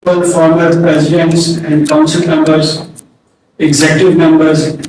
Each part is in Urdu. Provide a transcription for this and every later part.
former presidents and council members, executive members,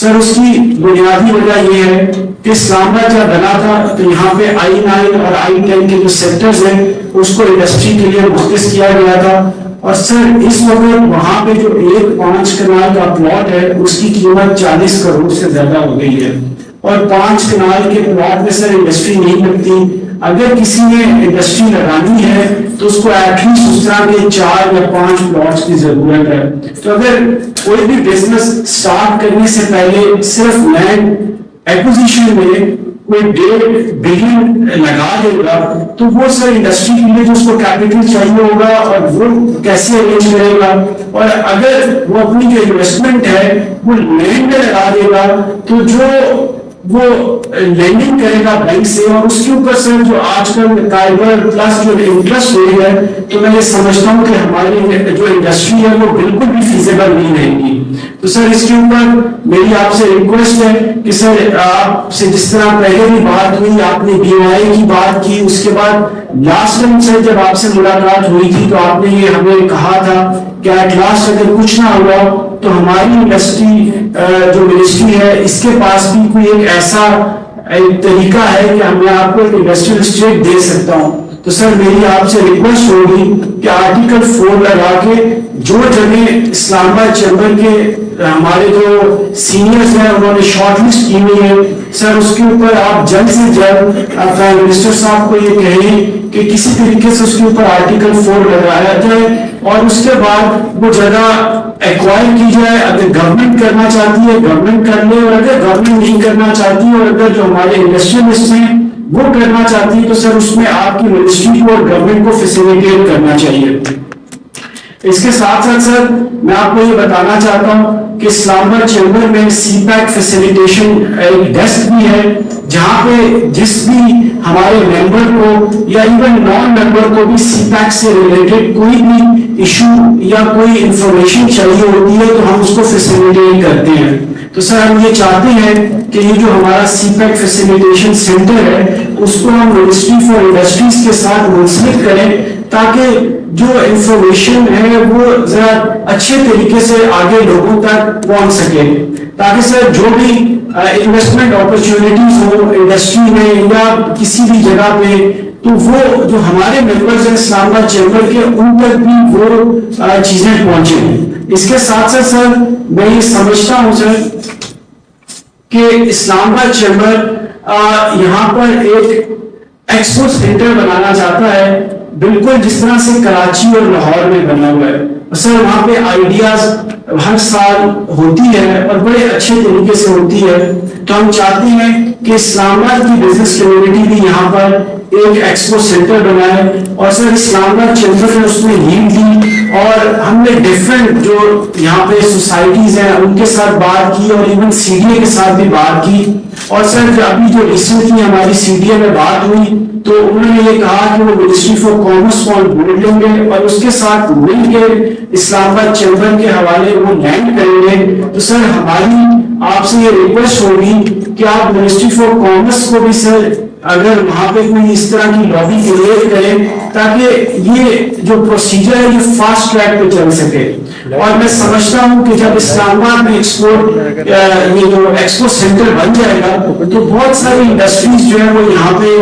سر اس کی بنیادی وجہ یہ ہے کہ اسلام آباد جب بنا تھا تو یہاں پہ I9 اور I10 کے جو سیکٹرز ہیں اس کو انڈسٹری کے لیے مختص کیا گیا تھا، اور سر اس وقت وہاں پہ جو 5 کنال کا پلاٹ ہے اس کی قیمت 40 کروڑ سے زیادہ ہو گئی ہے، اور 5 کنال کے پلاٹ میں سر انڈسٹری نہیں لگتی. اگر کسی نے انڈسٹری لگانی ہے تو اس کو ایٹ لیسٹ اس طرح کے 4 یا 5 پلاٹس کی ضرورت ہے. تو اگر کوئی بھی بزنس سٹارٹ کرنے سے پہلے صرف لینڈ ایکوزیشن میں کوئی 1.5 بلین لگا دے گا تو وہ سر انڈسٹری کے لیے جو اس کو کیپٹل چاہیے ہوگا اور وہ کیسے ارینج کرے گا، اور اگر وہ اپنی جو انویسٹمنٹ ہے وہ لینڈ میں لگا دے گا تو جو وہ لینڈنگ کرے گا بینک سے، اور اس کے اوپر سر جو آج کل کائبر پلس جو انٹرسٹ ریٹ ہے، تو میں یہ سمجھتا ہوں کہ ہماری جو انڈسٹری ہے وہ بالکل بھی فیزیبل نہیں رہے گی. تو سر اس کے اوپر میری آپ سے ریکویسٹ ہے کہ سر آپ سے جس طرح پہلے بھی بات ہوئی، آپ نے BOI کی بات کی، اس کے بعد لاسٹ ٹائم سر جب آپ سے ملاقات ہوئی تھی تو آپ نے یہ ہمیں کہا تھا کہ ایٹ لاسٹ اگر کچھ نہ ہوا تو ہماری انڈسٹری جو منسٹری ہے اس کے پاس بھی کوئی ایک ایسا ایک طریقہ ہے کہ میں آپ کو ایک انڈسٹریل اسٹیٹ دے سکتا ہوں. تو سر میری آپ سے ریکویسٹ ہوگی کہ آرٹیکل 4 لگا کے جو جگہ اسلام آباد چیمبر کے ہمارے جو سینئرز ہیں انہوں نے شارٹ لسٹ کی ہوئی ہے، سر اس کے اوپر آپ جلد سے جلد پرائم منسٹر صاحب کو یہ کہیں کہ کسی طریقے سے اس کے اوپر آرٹیکل 4 لگایا جائے، اور اس کے بعد وہ جگہ ایکوائر کی جائے. اگر گورنمنٹ کرنا چاہتی ہے گورنمنٹ کر لے، اور اگر گورنمنٹ نہیں کرنا چاہتی اور اگر جو ہمارے انڈسٹریلسٹ ہیں وہ کرنا چاہتی ہے تو سر اس میں آپ کی منسٹری کو اور گورنمنٹ کو فیسیلیٹیٹ کرنا چاہیے. اس کے ساتھ ساتھ سر میں آپ کو یہ بتانا چاہتا ہوں کہ اسلام آباد چیمبر میں سی پیک فیسیلیٹیشن ایک ڈیسک بھی ہے جہاں پہ جس بھی ہمارے ممبر کو یا ایون نان ممبر کو بھی سی پیک سے ریلیٹڈ کوئی بھی ایشو یا کوئی انفارمیشن چاہیے ہوتی ہے تو ہم اس کو فیسیلیٹیٹ کرتے ہیں. تو سر ہم یہ چاہتے ہیں کہ یہ جو ہمارا سی پیک فیسیلیٹیشن سینٹر ہے اس کو ہم منسٹری فار انڈسٹریز کے ساتھ منسلک کریں تاکہ جو انفارمیشن ہے وہ ذرا اچھے طریقے سے آگے لوگوں تک پہنچ سکے، تاکہ سر جو بھی انویسٹمنٹ اپرچونٹیز ہو انڈسٹری میں یا کسی بھی جگہ پہ تو وہ جو ہمارے ممبرز ہیں اسلام آباد چیمبر کے ان تک بھی وہ چیزیں پہنچیں. اس کے ساتھ ساتھ سر میں یہ سمجھتا ہوں سر کہ اسلام آباد چیمبر یہاں پر ایک ایکسپو سینٹر بنانا چاہتا ہے بالکل جس طرح سے کراچی اور لاہور میں بنا ہوا ہے. سر وہاں پہ آئیڈیاز ہر سال ہوتی ہے اور بڑے اچھے طریقے سے ہوتی ہے. تو ہم چاہتے ہیں کہ اسلام آباد کی بزنس کمیونٹی بھی یہاں پر ایک ایکسپو سینٹر بنائے، اور سر اسلام آباد چیمبر نے اس میں لیڈ دی اور ہم نے ڈفرینٹ جو یہاں پہ سوسائٹیز ہیں ان کے ساتھ بات کی اور ایون CDA کے ساتھ بھی بات کی. اور سر ابھی جو ریسنٹلی ہماری CDA میں بات ہوئی تو انہوں نے یہ کہا کہ وہ منسٹری فار کامرس کو بول لیں گے اور اس کے ساتھ مل کے اسلام آباد چیمبر کے حوالے وہ لینڈ کریں گے. تو سر ہماری آپ سے یہ ریکویسٹ ہوگی کہ آپ منسٹری فار کامرس کو بھی سر اگر وہاں پہ کوئی اس طرح کی لابی کریٹ کریں تاکہ یہ جو پروسیجر ہے یہ فاسٹ ٹریک پہ چل سکے. اور میں سمجھتا ہوں کہ جب اسلام آباد میں یہ جو ایکسپو سینٹر بن جائے گا تو بہت ساری انڈسٹریز جو ہے وہ یہاں پہ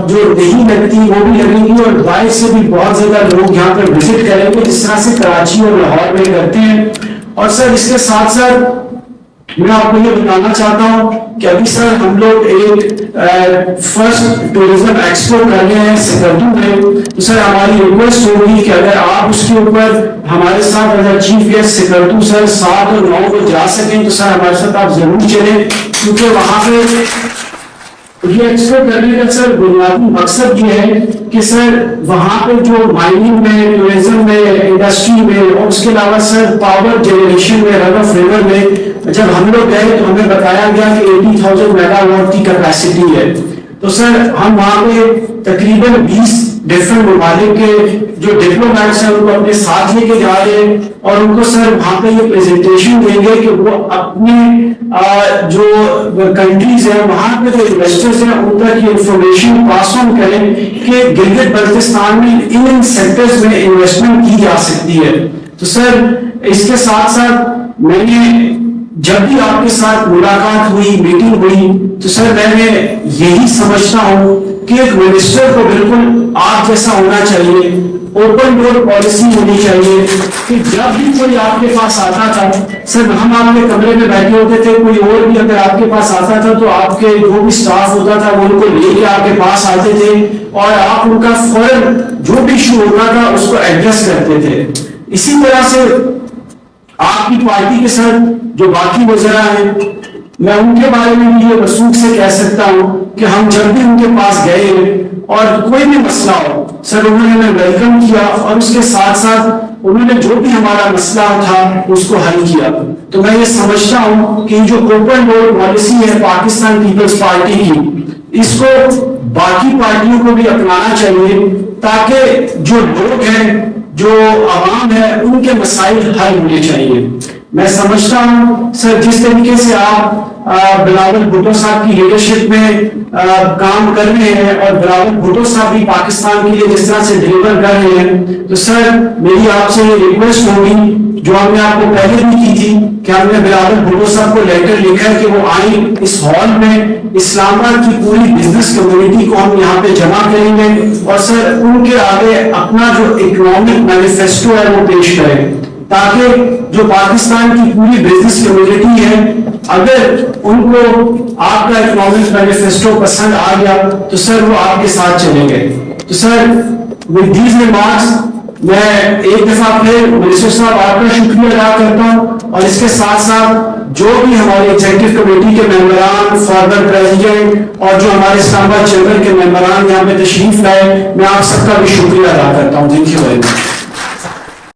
جو نہیں لگتی وہ بھی لگیں گی، اور باہر سے بھی بہت زیادہ لوگ یہاں پہ وزٹ کریں گے جس طرح سے کراچی اور لاہور میں کرتے ہیں. اور سر اس کے ساتھ ساتھ میں آپ کو یہ بتانا چاہتا ہوں کہ ابھی سر ہم لوگ ایک فرسٹ ٹورزم ایکسپو کر رہے ہیں سکردو میں. تو سر ہماری ریکویسٹ ہوگی کہ اگر آپ اس کے اوپر ہمارے ساتھ اگر چیف گیسٹ سکردو سر 7 اور 9 کو جا سکیں تو سر ہمارے ساتھ آپ ضرور چلیں، کیونکہ وہاں پہ یہ ایکسپو کرنے کا سر بنیادی مقصد یہ ہے کہ سر وہاں پہ جو مائننگ میں ٹورزم میں انڈسٹری میں اور اس کے علاوہ سر پاور جنریشن میں رن آف ریور میں جب ہم لوگ گئے تو ہمیں بتایا گیا کہ 80,000 میگا واٹ کی کیپیسٹی ہے. تو سر ہم وہاں پہ تقریباً 20 ڈفرنٹ ممالک کے جو ڈپلومیٹس ہیں ان کو اپنے ساتھ لے کے جا رہے ہیں اور ان کو سر وہاں پہ یہ پریزنٹیشن دیں گے کہ وہ اپنے جو کنٹریز ہیں وہاں پہ جو انویسٹرز ہیں ان تک یہ انفارمیشن پاس آن کریں کہ گلگت بلتستان میں ان سیکٹرز میں انویسٹمنٹ کی جا سکتی ہے. تو سر اس کے ساتھ ساتھ میں نے جب بھی آپ کے ساتھ ملاقات ہوئی, میٹنگ ہوئی, تو سر میں نے یہی سمجھتا ہوں کہ ایک منسٹر کو بالکل آپ جیسا ہونا چاہیے, اوپن ڈور پالیسی ہونی چاہیے کہ جب بھی کوئی آپ کے پاس آتا تھا, سر ہم آپ کے کمرے میں بیٹھے ہوتے تھے, کوئی اور بھی اگر آپ کے پاس آتا تھا تو آپ کے جو بھی سٹاف ہوتا تھا وہ ان کو لے کے آپ کے پاس آتے تھے اور آپ ان کا فوراً جو بھی ایشو ہوتا تھا اس کو ایڈریس کرتے تھے. اسی طرح سے آپ کی پارٹی کے ساتھ جو باقی وزراء ہیں, میں ان کے بارے میں بھی یہ وثوق سے کہہ سکتا ہوں کہ ہم جب بھی ان کے پاس گئے اور کوئی بھی مسئلہ ہو, سر انہوں نے ہمیں ویلکم کیا اور اس کے ساتھ ساتھ انہوں نے جو بھی ہمارا مسئلہ تھا اس کو حل کیا. تو میں یہ سمجھتا ہوں کہ جو اوپن ڈور پالیسی ہے پاکستان پیپلز پارٹی کی, اس کو باقی پارٹیوں کو بھی اپنانا چاہیے تاکہ جو لوگ ہیں, جو عوام ہے, ان کے مسائل حل ہونے چاہیے. میں سمجھتا ہوں سر جس طریقے سے آپ بلاول بھٹو صاحب کی لیڈرشپ میں کام کر رہے ہیں اور بلاول بھٹو صاحب بھی پاکستان کے لیے جس طرح سے ڈیلیور کر رہے ہیں, تو سر میری آپ سے ریکویسٹ ہوگی جو ہم نے آپ کو پہلے بھی کی تھی کہ ہم نے بلاول بھٹو صاحب کو لیٹر لکھا ہے کہ وہ آئیں اس ہال میں, اسلام آباد کی پوری بزنس کمیونٹی کو ہم یہاں پہ جمع کریں گے اور سر ان کے آگے اپنا جو اکنامک مینیفیسٹو ہے وہ پیش کریں تاکہ جو پاکستان کی پوری بزنس کمیونٹی ہے, اگر ان کو آپ کا اکنامک مینیفیسٹو پسند آ گیا تو سر وہ آپ کے ساتھ چلیں گے. تو سر with these remarks میں ایک دفعہ پھر منسٹر صاحب آپ کا شکریہ ادا کرتا ہوں اور اس کے ساتھ ساتھ جو بھی ہمارے ایگزیکٹو کمیٹی کے ممبران, فارمر پریزیڈنٹ اور جو ہمارے اسلام آباد چیمبر کے ممبران یہاں پہ تشریف لائے, میں آپ سب کا بھی شکریہ ادا کرتا ہوں. Thank you very much.